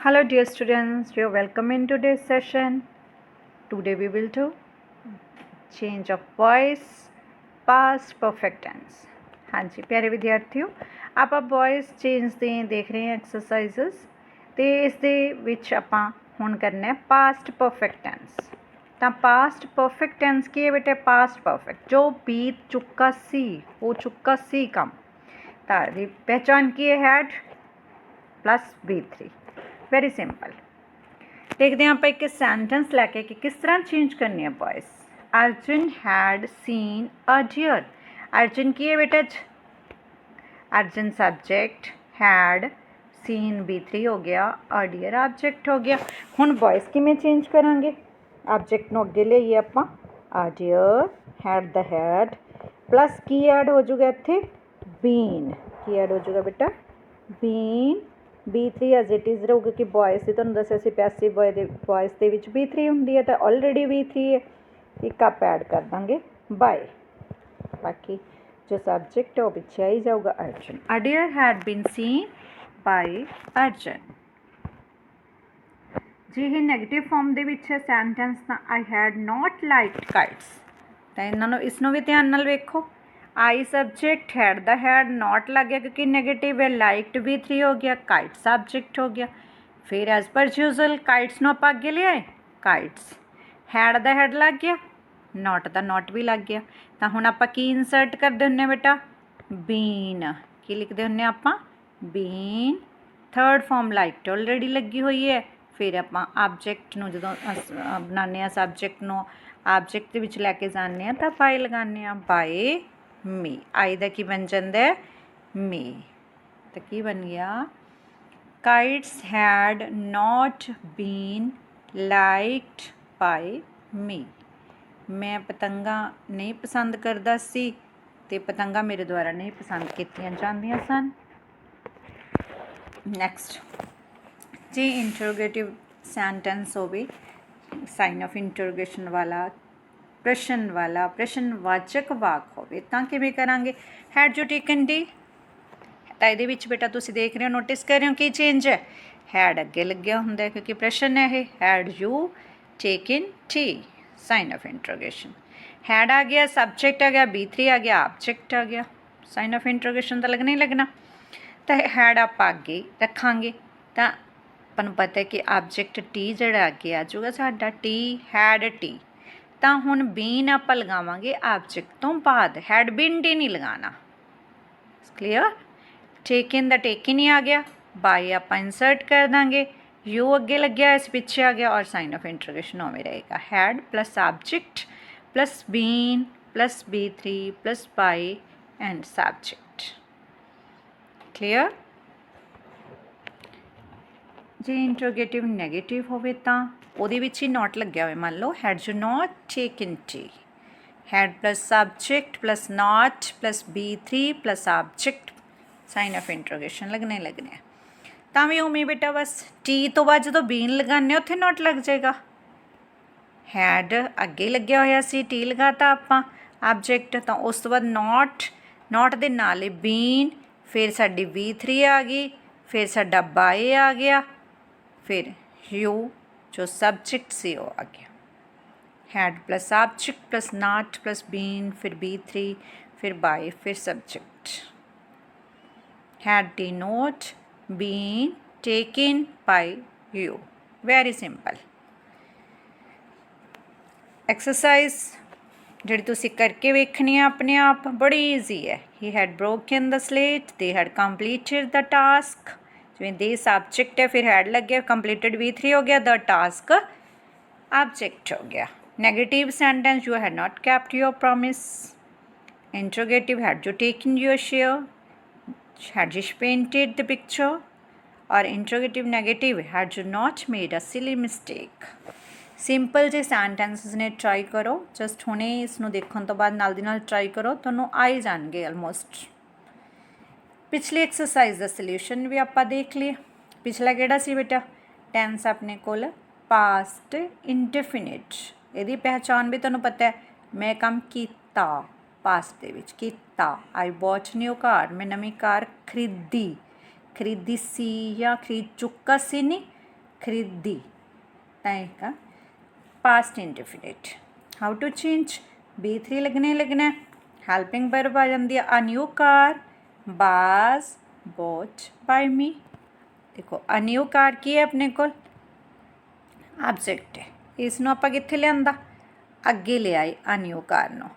Hello dear students, you are welcome in today's session. Today we will do change of voice past perfect tense. हाँ जी प्यारे विद्यार्थियों, ਆਪਾਂ voice change ਦੇ ਦੇਖ ਰਹੇ ਹਾਂ ਐਕਸਰਸਾਈਜ਼ਸ ਤੇ ਇਸ ਦੇ ਵਿੱਚ ਆਪਾਂ ਹੁਣ ਕਰਨਾ ਹੈ ਪਾਸਟ ਪਰਫੈਕਟ ਟੈਂਸ। ਤਾਂ ਪਾਸਟ ਪਰਫੈਕਟ ਟੈਂਸ ਕੀ ਹੈ ਬੇਟਾ? ਪਾਸਟ ਪਰਫੈਕਟ ਜੋ ਬੀਤ ਚੁੱਕਾ ਸੀ, ਹੋ ਚੁੱਕਾ ਸੀ ਕੰਮ। ਤਾਂ ਇਹਦੀ ਪਹਿਚਾਨ ਕੀ ਹੈ? Head plus B3। Very simple. देखते हैं आप एक सेंटेंस लैके कि किस तरह चेंज करनी है voice. Arjun had seen a deer. Arjun की है बेटा Arjun subject, had seen B3 हो गया, अ डियर ऑब्जेक्ट हो गया। हुण वॉइस किवें चेंज करांगे? ऑब्जेक्ट नूं अगे लईए आपां, a deer had the had plus की ऐड हो जाऊगा इत्थे? बीन। की ऐड हो जाऊगा बेटा? Been. B3 as it is रहूगा कि वॉइस ही तुहानूं दस्सिया सी पैसिव वॉइस दे विच B3 हुंदी है, तो ऑलरेडी B3 है, एक आप ऐड कर देंगे बाय। बाकी जो सब्जेक्ट है वो पिछे आई जाऊगा Arjun. A deer had been seen by Arjun. जे ये नैगेटिव फॉर्म दे विच है सेंटेंस तां I had not liked kites. तो इन्होंने इसनों भी ध्यान नाल वेखो। I subject, had the had, not लग गया क्योंकि नेगेटिव है, लाइक्ड B3 हो गया, काइट सब्जेक्ट हो गया। फिर एज पर यूजल काइट्स नूं आपां अगे ले आए, काइट्स। हैड द हैड लग गया, नॉट द नॉट भी लग गया। तो हुण आपां की इंसर्ट करते हुन्ने बेटा? बीन। की लिखते हुन्ने आपां? Been. Third form liked already लगी हुई है। फिर आपां ऑब्जेक्ट नूं जदों बनाने आ सब्जेक्ट नूं ऑब्जेक्ट दे विच लैके जाने तां बाय लगाने आ, बाय मी। आई दा की बन जाता है? मी। तो की बन गया? Kites had not been liked by me. मैं पतंगा नहीं पसंद करता सी ते पतंगा मेरे द्वारा नहीं पसंद कीतियां जांदियां सन। नैक्सट, जे इंटरोगेटिव सेंटेंस होवे, साइन ऑफ इंटरोगेशन वाला, प्रश्न वाला, प्रश्नवाचक वाक होवे तां किवें करांगे? Had you taken T? तो ये बेटा तुसीं देख रहे हो, नोटिस कर रहे हो कि चेंज है? हैड अगे लग्या हुंदा है क्योंकि प्रश्न है ये। Had you taken tea? Sign of interrogation. Had आ गया, सब्जेक्ट आ गया, B3 आ गया, ऑब्जेक्ट आ गया, साइन ऑफ इंटरोगेशन तो लगना ही लगना। तो हैड आप अगे रखांगे तो आपां नूं पता है कि ऑब्जेक्ट टी जिहड़ा अगे आ जाऊगा साडा, टी हैड टी। तो हुण बीन आपां लगावांगे ऑब्जेक्ट तो बाद, हैड बीन टी नहीं लगाना। क्लीयर? टेकन दा टेकन ही आ गया, बाय आपां इंसर्ट कर देंगे, यू अगे लग्या, इस पिछे आ गया और साइन ऑफ इंटरोगेशन उवें रहेगा। Had plus object plus been plus B3 plus by and subject. Clear? जे इंटरोगेटिव नैगेटिव होवे तां ਉਹਦੇ ਵਿੱਚ ਹੀ नॉट लग्या होवे। मान लो had you not taken tea, had plus subject plus not plus B3 plus object, sign of interrogation लगने लगने। तां भी उमें बेटा बस टी तो बाद जो बीन लगाने उत्थे नॉट लग जाएगा। हैड अगे लग्या होया सी, टी लगाता आपां ऑब्जेक्ट, तो उस तो बाद नॉट, नॉट दे नाल बीन, फिर साडी B3 आ गई, फिर साडा बाय आ गया, फिर यू जो सब्जेक्ट से वो आ गया। Had plus object plus not plus been, फिर B3, फिर बाय, फिर सब्जेक्ट। हैड टी not been taken by you. Very simple exercise जिहड़ी तुसीं करके वेखनी है अपने आप, बड़ी ईजी है। He had broken the slate, they had completed the task. जिवें दे सब्जेक्ट है, फिर हैड लग गया, कंप्लीटेड B3 हो गया, द टास्क ऑब्जेक्ट हो गया। Negative sentence, you had not kept your promise. Interrogative, had you taken your share, had you painted the picture. और interrogative negative, had you not made a silly mistake. Simple जे sentences ने try करो, just हुणे इसनूं देखण तो बाद नाल दी नाल ट्राई करो, तुहानूं आ ही जाणगे ऑलमोस्ट। पिछली एक्सरसाइज का सल्यूशन भी आप देख लिए। पिछला किहड़ा सी बेटा? टेंस अपने कोल पास्ट इंडेफिनिट। यदि पहचान भी तुहानूं पता है, मैं काम कीता, पास्ट दे विच कीता। आई बॉट न्यू कार, मैं नवीं कार खरीदी। खरीदी सी या खरीद चुका सी नहीं, खरीदी तां past indefinite. How to change B3 लगना हेल्पिंग वर्ब आ जाती है a new car was bought by me. देखो अ न्यू कार की है अपने को ऑब्जेक्ट है इसनों आपां कित्थे लिआंदा अगे ले आए अ न्यू कार नो।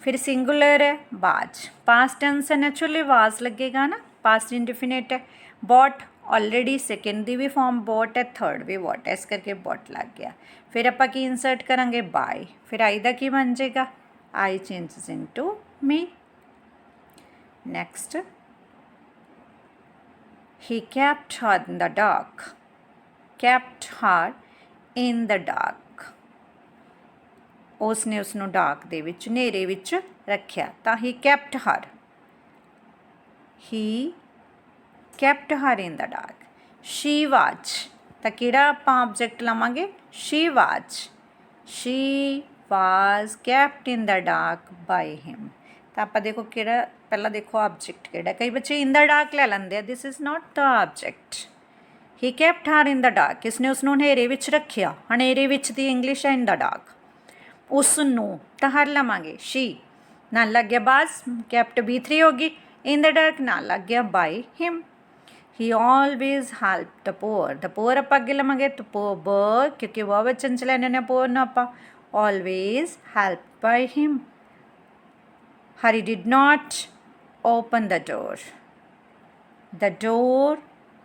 फिर सिंगुलर है वाज पास्ट टेंस है नैचुरली वाज लगेगा ना पास्ट इंडेफिनिट है। बॉट ऑलरेडी सेकेंड दी भी फॉर्म बॉट है थर्ड भी बॉट है इस करके बॉट लग गया। फिर आपां की इंसर्ट करांगे बाय फिर आई दा की बन जाएगा I changes into me. Next he kept her in the dark kept her in the dark उसने उसनों डार्क दे विच नेरे विच रखिया तां ही kept her in the dark। she was तां किहड़ा आपां object लवांगे she was kept in the dark by him। तो आप देखो किहड़ा पहला देखो ऑब्जेक्ट किहड़ा कई बच्चे इन द डार्क ले लेंदे this is not the object. He kept her in the dark इसने उसनों हनेरे विच रखिया हनेरे विच दी इंग्लिश है इन द डार्क उसनों तो हर लवांगे शी ना लग गया बाज kept B3 होगी इन द डार्क ना लग गया by him. He always help the poor आप अगे लवांगे तो ब क्योंकि वह बच्चन च लैने पोअर ना आप always help by him. Hari did not open the door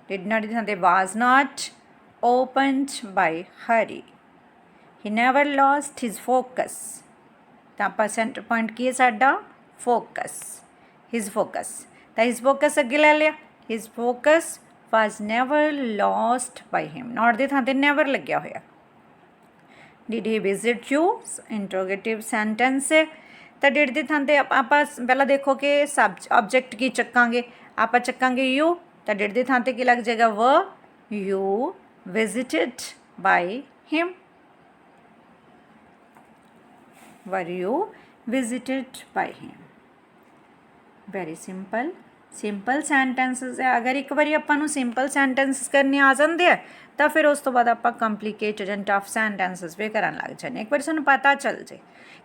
did not was not opened by Hari। he never lost his focus तो आप सेंटर पॉइंट की है साडा फोकस his focus अगे ले लिया his focus was never lost by him not they थां ते never लग्या होया। did he visit you interrogative sentence है तो डिड दी थां ते आपां पहला देखो कि सब ऑब्जेक्ट की चक्कांगे आपां चक्कांगे यू तो डिड दी थां ते की लग जाएगा व you visited by him were you visited by him. Very simple sentences है अगर एक बार आपां नूं सिंपल सेंटेंसिस करने आ जाते हैं तो फिर उस तो बाद आपां कंप्लीकेटेड एंड टफ सेंटेंसिस भी करन लग जाने। एक बार सानूं पता चल जाए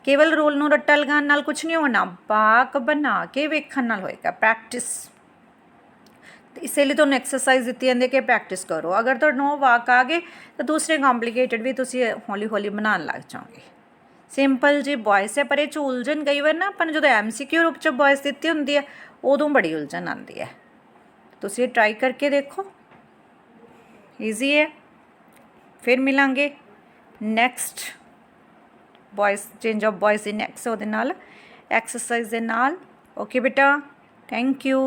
केवल रूल नूं रट्टा लगाउण नाल कुछ नहीं होना वाक बना के वेखण नाल होएगा प्रैक्टिस। इसलिए तो एक्सरसाइज दी जाती है कि प्रैक्टिस करो अगर तुहानूं वाक आ गए तो दूसरे कॉम्प्लीकेटेड भी तुसीं हौली हौली बनाउण लग जाओगे। सिंपल जी वॉइस है पर ये उलझन कई बार ना अपन जो MCQ रूप च वॉइस दी होंगी है उदों बड़ी उलझन आती है तुसीं ट्राई करके देखो ईजी है। फिर मिलांगे next voice change of voice दी नैक्सट वो एक्सरसाइज दे नाल। ओके बेटा थैंक यू।